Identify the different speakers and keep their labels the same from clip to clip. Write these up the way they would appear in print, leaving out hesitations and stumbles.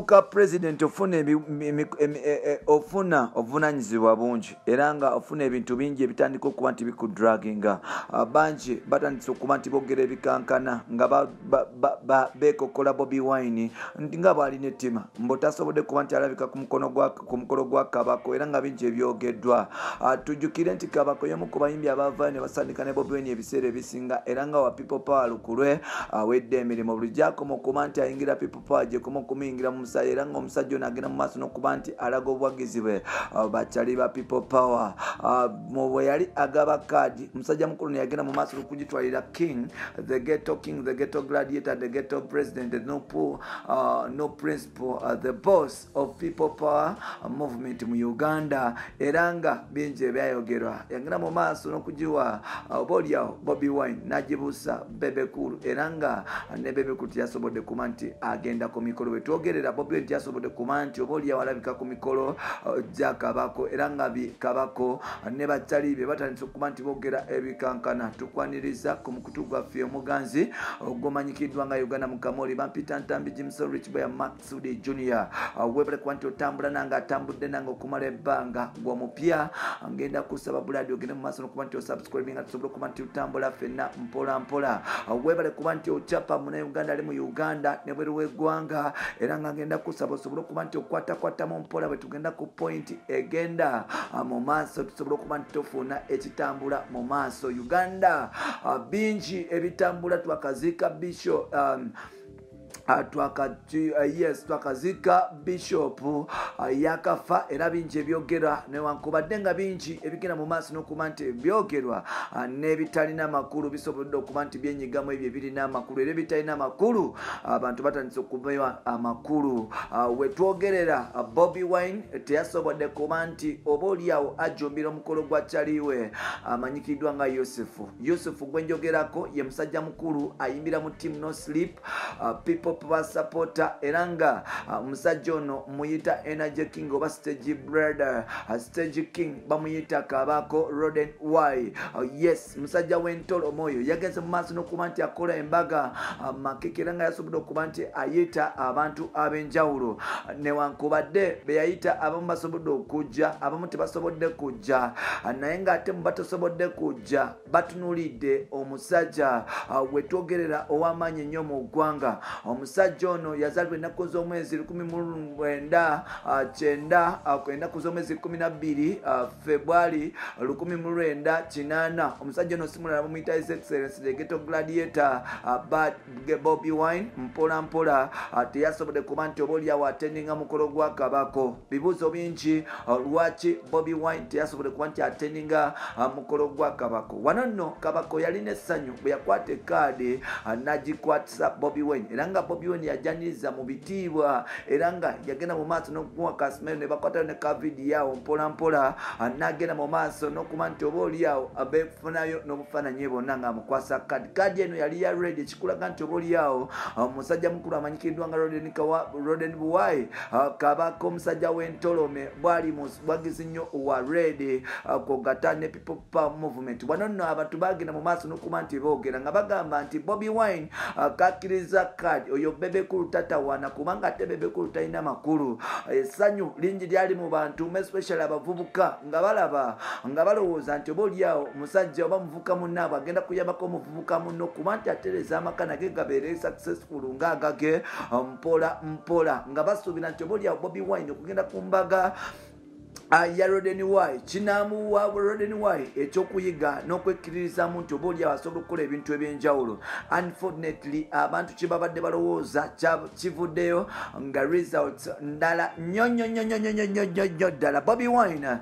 Speaker 1: Nofuuka president ofuna obuvunanyizibwa bungi era nga ofuna ebintu bingi ebitandika okuba nti bikudraginga. Bangi batandise okuba nti boogera ebikankana nga beekokola Bobi Wine nti nga bw'alina ettima mbu tasobodde kuba nti alabika ku mukolo gwa Kabako era nga bingi ebyogeddwa. Tujjukire nti Kabako y'omu ku bayimbi abaavaayo ne basandika ne Bobi Wine ebiseera ebisinga era nga wa People Power lukulwe awedde emirimu buli gy'akoma okuba nti ayingira People Power gyekoma okumuyingira mu musaayi era ng'omusajja ono agenda mu maaso n'okuba nti alaga obuwagizi bwe bakyali ba People Power. Bwe yali agaba kaadi omusajja mukulu ne yagenda mu maaso okugitwalira King, the ghetto gladiator, the ghetto president, the no principle, the boss of People Power movement mu Uganda era nga bingi ebyayogerwa. Yagenda mu maaso n'okugiwa oboolyawo Bobi Wine n'agibuusa Bebekulu era nga ne Bebekulu teyasobodde kuba nti agenda ku mikolo we twogerera. Bobi Wine teyasobodde kuba nti oboolyawo alabika ku mikolo gya Kabako era nga Kabako ne bakyali be batandise okuba nti boogera ebikankana. Tukwaniriza ku mukutu gwaffe omuganzi ogumanyikiddwa nga Uganda Mukamooli bampita Ntambi James Rich Boy Maxudi Junior. Webale kuba nti otambula nange atambudde nange okumala ebbanga gw'omupya ngenda kusaba buladi ogende mu maaso n'okuba nti osubscribing nga tusobole okuba nti otambula ffenna mpola mpola. Webale kuba nti okyapa Munnayuganda ali mu Uganda ne bweru w'eggwanga era nga ngenda kusaba osobole okuba nti okwatakwatamu mpola bwe tugenda ku point egenda mu maaso tusobole okuba nti tofuna ekitambula mu maaso. Uganda bingi ebitambula twakaziika Bishop twakazika Bishop yakafa era bingi ebyogera newankubadde nga bingi ebigenda mu maaso n'okuba nti byogerwa n'ebitalina makulu bisobodde okuba nti byenyigamu ebyo ebirina amakulu era ebitalina makulu abantu batandise okubewa amakulu. Wetwogerera Bobi Wine teyasobodde kuba nti oboolyawo ajumbira omukolo gwa kyaliwe amanyikiddwa nga Yusufu gwenjogerako ye musajja mukulu ayimbira mu team No Sleep People Power supporter era nga omusajja ono muyita Energy King oba Stage Brother Stage King bamuyita Kabako Roden Y. Yes, musajja w'entolo moyo yagenze mu maaso n'okuba nti akola embaga makeke era nga yasobodde okuba nti ayita abantu ab'enjawulo newankubadde be yayita abamu basobodde okujja abamu tebasobodde kujja naye ng'ate mu batasobodde kujja batunuulidde omusajja wetwogerera ow'amaanyi ennyo mu ggwanga. Omusajja ono yazaalibwa ennaku z'omwezi 1909 ennaku z'omwezi 12 February 1980. Omusajja ono simulala bamuyita His Excellency the Ghetto Gladiator Bobi Wine mpola mpola teyasobodde kuba nti oboolyawo atendinga mukolo gwa Kabako. Bibuuzo bingi lwaki Bobi Wine teyasobodde kuba nti atendinga mukolo gwa Kabako. Wano nno Kabako yalina essanyu bwe yakwata ekaadi n'agikwatisa Bobi Wine era nga Bobi Wine yajaniriza mu bitiibwa era nga yagenda mu maaso n'okuwa kasimero ne bakwatayo ne kavidi yawo mpola mpola n'agenda mu maaso n'okuba nti oboolyawo abeefunayo n'obufaananyi bonna ng'amukwasa kaadi eno yali ya red ekikulaga nti oboolyawo omusajja mukulu amanyikiddwa nga Roden Buwai Kabako omusajja w'entolome bwali mu bwagizi nnyo wa red kogata ne People Power movement. Wano nno abantu bagenda mu maaso n'okuba nti boogera nga bagamba nti Bobi Wine kakkiriza kaadi oyo Bebekulu tatawana kubanga ate Bebekulu talina makulu. Essanyu lingi lyali mu bantu especially abavubuka nga balaba nga balowooza nti oboolyawo omusajja oba muvubuka munnaabwe agenda kuyambako omuvubuka munno kuba nti atereza amaka nage gabeere successful ng'agage mpola mpola nga basuubira nti oboolyawo Bobi Wine okugenda ku mbaga ya Roden Y kinaamuwa Roden Y ekyokuyiga n'okwekkiririzamu nti oboolyawo asobola okukola ebintu ebyenjawulo. Unfortunately abantu kye babadde balowooza kivuddeyo nga results ndala nnyo ddala. Bobi Wine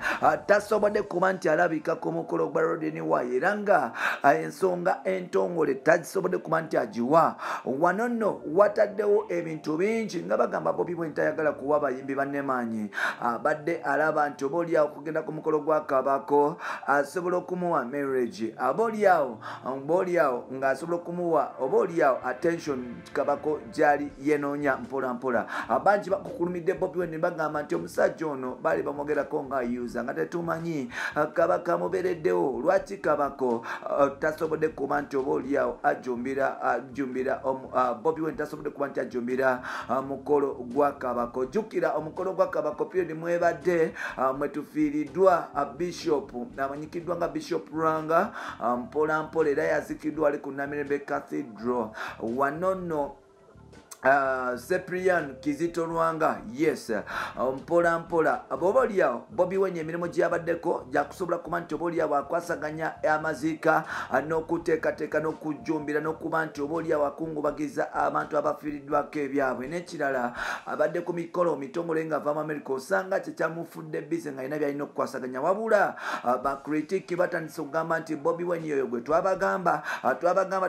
Speaker 1: tasobodde kuba nti alabika ku mukolo gwa Roden Y era nga ensonga entongole tasobodde kuba nti agiwa. Wano nno wataddewo ebintu bingi nga bagamba Bobi Wine tayagala kuwa bayimbi bannemaanyi abadde alaba nti oboolyawo kugenda ku mukolo gwa Kabako asobola okumuwa marriage, oboolyawo ng'asobola okumuwa oboolyawo attention Kabako gyali yenoonya mpola mpola. Abangi bakukulumidde Bobi Wine bagamba nti omusajja ono baali bamwogerako nga yuza nga tetumanyi Kabaka mubeereddewo. Lwaki Kabako tasobodde kuba nti oboolyawo ajjumbira Bobi Wine tasobodde kuba nti ajjumbira mukolo gwa Kabako. Jjukira omukolo gwa Kabako period mwebadde mwetufiiriddwa Bishop amanyikiddwa nga Bishop Ranga mpola mpola era yazikiddwa ali ku Namirembe Cathedral. Wanono Cyprian Kizito Lwanga, yes, mpola mpola oboolyawo Bobi Wine emirimu gyabaddeko gyakusobola kuba nti oboolyawo akwasaganya amaziika n'okuteekateeka n'okujjumbira n'okuba nti oboolyawo akungubagiza abantu abafiiriddwako ebyabwe. N'ekirala abadde ku mikolo mitongole ng'ava mu America osanga kyekyamufudde bize nga alina byalina okukwasaganya, wabula bakritiki batandise okugamba nti Bobi Wine yoyo gwe twabagamba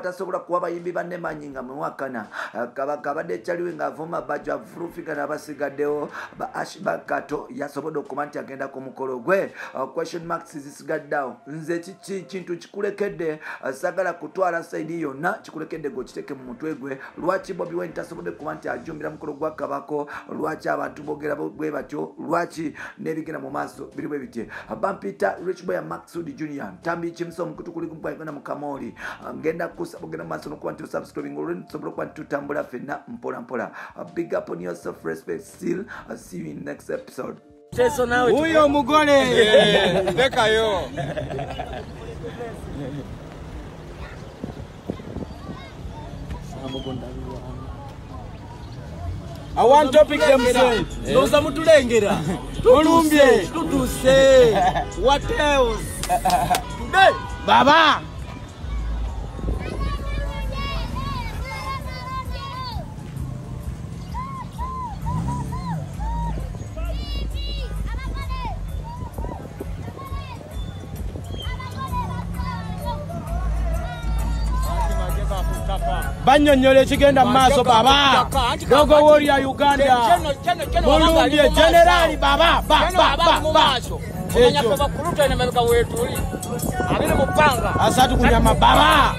Speaker 1: tasobola kuwa bayimbi banne manyi nga mwewakana. Kabaka chaliwe nga vuma baja frufika na basigaddewo ba ashbakato yasobodde okuba nti agenda ku mukolo gwe. Question marks zisigaddawo. Nze kintu kikulekedde sagala kutwala side yonna kikulekedde gokiteke mu mutwe gwe. Lwaki Bobi Wine tasobodde kuba nti ajumbira mukolo gwa Kabako? Lwaki abantu bogera bwe batyo? Lwaki nebigenda mu maaso biri bwe bitye? Bampita Rich Boy Maxud Junior Tambi Chimso mukutu kuli kumpa na Mukamooli ngenda kusabogera mu maaso nokuba nti subscribing olw'ensobola okuba nti tutambula fenna mpola mpola. Big up on yourself, respect still. I'll see you in next episode.
Speaker 2: Huyo mugole leka yo. I want topic them say. Noza mutulengera. Tulumbye. Tutuse. What else? Today, Baba. Banyonyole kigenda maaso baba. Dogo warrior Uganda. Mulumbye generali baba. Omanya kuluta ina mebeka wetu uli. Abiri mupanga. Asatu kunyama baba.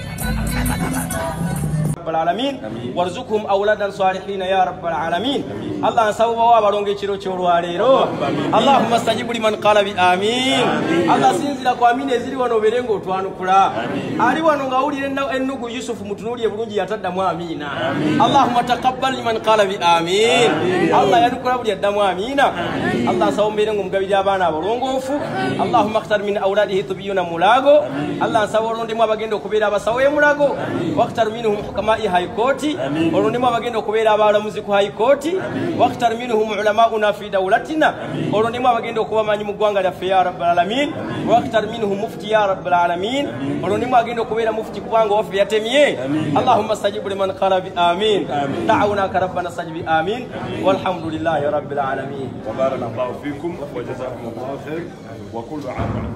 Speaker 2: Alamin warzuqhum awladan salihin ya rabbal alamin. Allah sawaba wa balonge kiro kyolwalero. Allahumma stajib liman qala bi amin. Allah sinzira kwa amine ziri wano berengo twanukula. Ali wano ngawulire ennugu Yusuf mutunuli ebulungi yatadda mu amina. Allahumma taqabbal liman qala bi amin. Allah yanukula buli yaddamu amina. Allah sawombe ngo mugabira abana abalongofu. Allahumma qtar min awladihi tubiyuna mulago. Allah saworonde mu abagenda okubera abasawe mulago. Waqtar minhum hukama high court olundimo abagenda okubeera abalamuzi ku high court waqtar minhum ulamauna fi dawlatina olundimo abagenda okubamanyi mu ggwanga lyaffe ya rabbal alamin waqtar minhum mufti ya rabbal alamin olundimo agenda okubeera mufti kubanga ofe yatemye. Allahumma stajib liman qala bi amin. Da'awnaka rabbana stajib bi amin walhamdulillahi rabbil alamin. Wa barakallahu fikum wa jazakumullahu khair wa kullu 'am